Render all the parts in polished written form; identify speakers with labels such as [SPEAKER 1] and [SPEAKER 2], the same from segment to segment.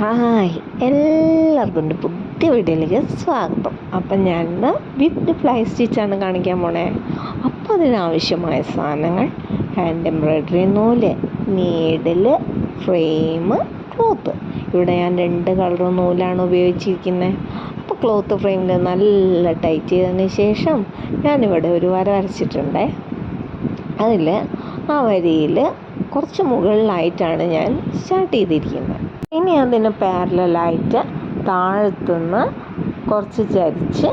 [SPEAKER 1] Hi, എല്ലാവർക്കും എൻ്റെ പുതിയ വീഡിയോയിലേക്ക് സ്വാഗതം. അപ്പം ഞാൻ വിത്ത് ഫ്ലൈ സ്റ്റിച്ചാണ് കാണിക്കാൻ പോണേ. അപ്പോൾ അതിനാവശ്യമായ സാധനങ്ങൾ: ഹാൻഡ് എംബ്രോയ്ഡറി നൂല്, നീഡിൽ, ഫ്രെയിം, ക്ലോത്ത്. ഇവിടെ ഞാൻ 2 കളർ നൂലാണ് ഉപയോഗിച്ചിരിക്കുന്നത്. അപ്പോൾ ക്ലോത്ത് ഫ്രെയിമിൽ നല്ല ടൈറ്റ് ചെയ്തതിന് ശേഷം ഞാനിവിടെ ഒരു വര വരച്ചിട്ടുണ്ട്. അതിൽ ആ വരിയിൽ കുറച്ച് മുകളിലായിട്ടാണ് ഞാൻ സ്റ്റാർട്ട് ചെയ്തിരിക്കുന്നത്. ഇനി അതിന് പാരലായിട്ട് താഴത്തുനിന്ന് കുറച്ച് ചരിച്ച്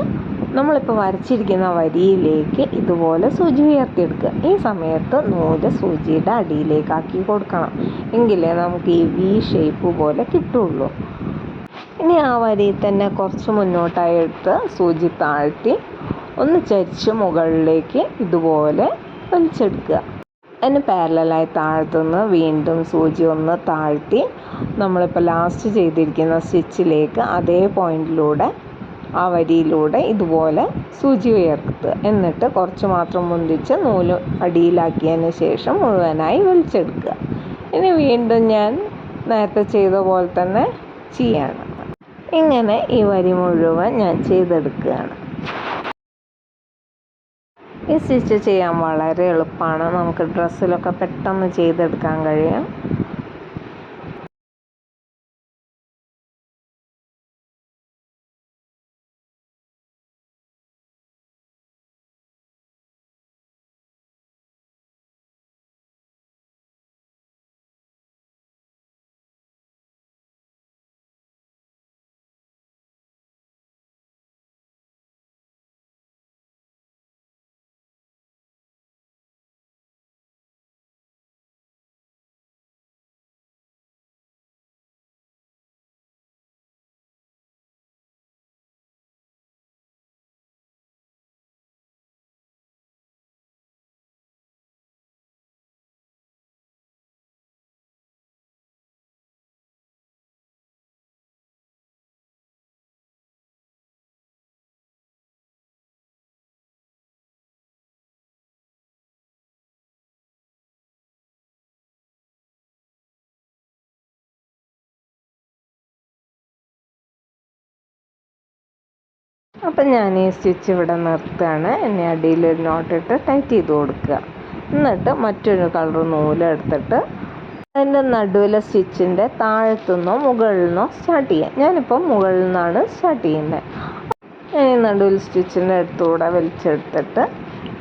[SPEAKER 1] നമ്മളിപ്പോൾ വരച്ചിരിക്കുന്ന വരിയിലേക്ക് ഇതുപോലെ സൂചി ഉയർത്തിയെടുക്കുക. ഈ സമയത്ത് നൂല് സൂചിയുടെ അടിയിലേക്കാക്കി കൊടുക്കണം, എങ്കിലേ നമുക്ക് ഈ വി ഷേപ്പ് പോലെ കിട്ടുള്ളൂ. ഇനി ആ വരിയിൽ തന്നെ കുറച്ച് മുന്നോട്ടായിട്ട് സൂചി താഴ്ത്തി ഒന്ന് ചരിച്ച് മുകളിലേക്ക് ഇതുപോലെ വലിച്ചെടുക്കുക. അതിന് പാരലായി താഴ്ത്തുനിന്ന് വീണ്ടും സൂചി ഒന്ന് താഴ്ത്തി നമ്മളിപ്പോൾ ലാസ്റ്റ് ചെയ്തിരിക്കുന്ന സ്റ്റിച്ചിലേക്ക് അതേ പോയിൻറ്റിലൂടെ ആ വരിയിലൂടെ ഇതുപോലെ സൂചി ഉയർത്തുക. എന്നിട്ട് കുറച്ച് മാത്രം മുന്തിച്ച് നൂല് അടിയിലാക്കിയതിന് ശേഷം മുഴുവനായി വലിച്ചെടുക്കുക. ഇനി വീണ്ടും ഞാൻ നേരത്തെ ചെയ്ത പോലെ തന്നെ ചെയ്യണം. ഇങ്ങനെ ഈ വരി മുഴുവൻ ഞാൻ ചെയ്തെടുക്കുകയാണ്. ഈ സ്റ്റിച്ച് ചെയ്യാൻ വളരെ എളുപ്പമാണ്. നമുക്ക് ഡ്രസ്സിലൊക്കെ പെട്ടെന്ന് ചെയ്തെടുക്കാൻ കഴിയും. അപ്പം ഞാൻ ഈ സ്റ്റിച്ച് ഇവിടെ നിർത്തുകയാണ്. ഇനി അടിയിലൊരു നോട്ടിട്ട് ടൈറ്റ് ചെയ്ത് കൊടുക്കുക. എന്നിട്ട് മറ്റൊരു കളർ നൂല് എടുത്തിട്ട് അതിൻ്റെ നടുവിലെ സ്റ്റിച്ചിൻ്റെ താഴത്തുനിന്നോ മുകളിൽ നിന്നോ സ്റ്റാർട്ട് ചെയ്യാം. ഞാനിപ്പം മുകളിൽ നിന്നാണ് സ്റ്റാർട്ട് ചെയ്യുന്നത്. ഇനി നടുവിൽ സ്റ്റിച്ചിൻ്റെ അടുത്തൂടെ വലിച്ചെടുത്തിട്ട്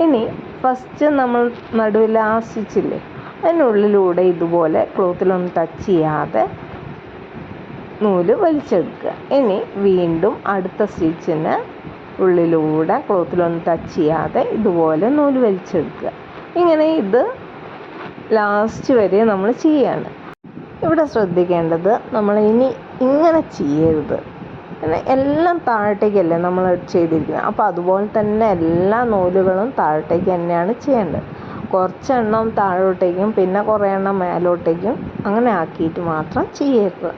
[SPEAKER 1] ഇനി ഫസ്റ്റ് നമ്മൾ നടുവിൽ ആ സ്റ്റിച്ചില്ലേ അതിനുള്ളിലൂടെ ഇതുപോലെ ക്ലോത്തിലൊന്നും ടച്ച് ചെയ്യാതെ നൂല് വലിച്ചെടുക്കുക. ഇനി വീണ്ടും അടുത്ത സ്റ്റിച്ചിന് ഉള്ളിലൂടെ ക്ലോത്തിലൊന്നും ടച്ച് ചെയ്യാതെ ഇതുപോലെ നൂല് വലിച്ചെടുക്കുക. ഇങ്ങനെ ഇത് ലാസ്റ്റ് വരെ നമ്മൾ ചെയ്യാണ്. ഇവിടെ ശ്രദ്ധിക്കേണ്ടത്, നമ്മൾ ഇനി ഇങ്ങനെ ചെയ്യരുത്. എല്ലാം താഴത്തേക്കല്ലേ നമ്മൾ ചെയ്തിരിക്കുന്നത്. അപ്പോൾ അതുപോലെ തന്നെ എല്ലാ നൂലുകളും താഴത്തേക്ക് തന്നെയാണ് ചെയ്യേണ്ടത്. കുറച്ചെണ്ണം താഴോട്ടേക്കും പിന്നെ കുറേ എണ്ണം മേലോട്ടേക്കും അങ്ങനെ ആക്കിയിട്ട് മാത്രം ചെയ്യരുത്.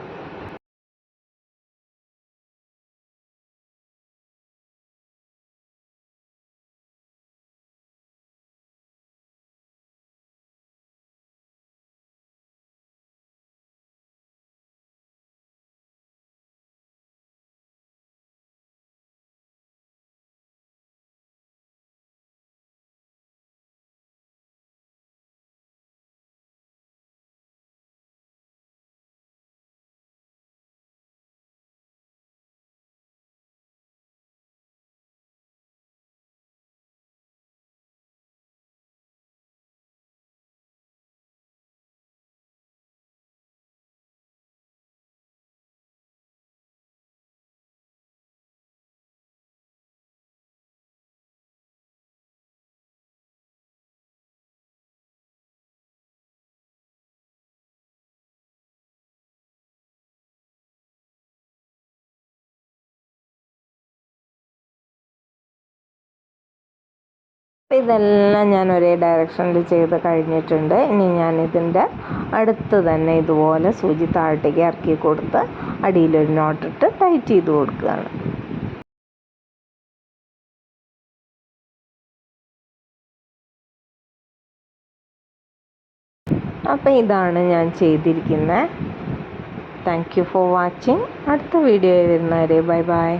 [SPEAKER 1] ഇതെല്ലാം ഞാൻ ഒരേ ഡയറക്ഷനിൽ ചെയ്ത് കഴിഞ്ഞിട്ടുണ്ട്. ഇനി ഞാൻ ഇതിൻ്റെ അടുത്ത് തന്നെ ഇതുപോലെ സൂചി താഴത്തേക്ക് ഇറക്കി കൊടുത്ത് അടിയിലൊരു നോട്ടിട്ട് ടൈറ്റ് ചെയ്ത് കൊടുക്കുകയാണ്. അപ്പം ഇതാണ് ഞാൻ ചെയ്തിരിക്കുന്നത്. Thank you for watching. അടുത്ത വീഡിയോയിൽ വരുന്നവരെ ബൈ ബൈ.